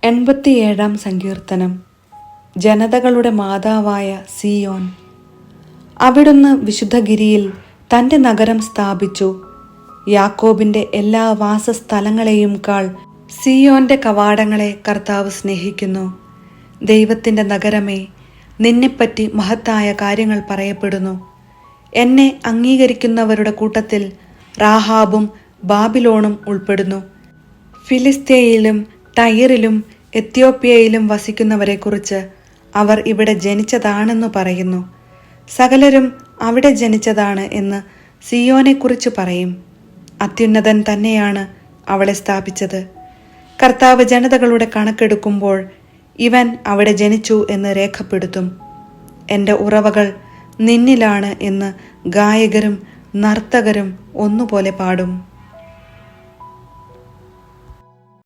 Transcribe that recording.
87 സങ്കീർത്തനം. ജനതകളുടെ മാതാവായ സിയോൻ. അവിടുന്ന് വിശുദ്ധഗിരിയിൽ തൻ്റെ നഗരം സ്ഥാപിച്ചു. യാക്കോബിൻ്റെ എല്ലാ വാസസ്ഥലങ്ങളെയും കാൾ സിയോന്റെ കവാടങ്ങളെ കർത്താവ് സ്നേഹിക്കുന്നു. ദൈവത്തിൻ്റെ നഗരമേ, നിന്നെപ്പറ്റി മഹത്തായ കാര്യങ്ങൾ പറയപ്പെടുന്നു. എന്നെ അംഗീകരിക്കുന്നവരുടെ കൂട്ടത്തിൽ റാഹാബും ബാബിലോണും ഉൾപ്പെടുന്നു. ഫിലിസ്ത്യയിലും ടയറിലും എത്യോപ്യയിലും വസിക്കുന്നവരെക്കുറിച്ച് അവർ ഇവിടെ ജനിച്ചതാണെന്ന് പറയുന്നു. സകലരും അവിടെ ജനിച്ചതാണ് എന്ന് സിയോനെക്കുറിച്ച് പറയും. അത്യുന്നതൻ തന്നെയാണ് അവളെ സ്ഥാപിച്ചത്. കർത്താവ് ജനതകളുടെ കണക്കെടുക്കുമ്പോൾ ഇവൻ അവിടെ ജനിച്ചു എന്ന് രേഖപ്പെടുത്തും. എൻ്റെ ഉറവകൾ നിന്നിലാണ് എന്ന് ഗായകരും നർത്തകരും ഒന്നുപോലെ പാടും.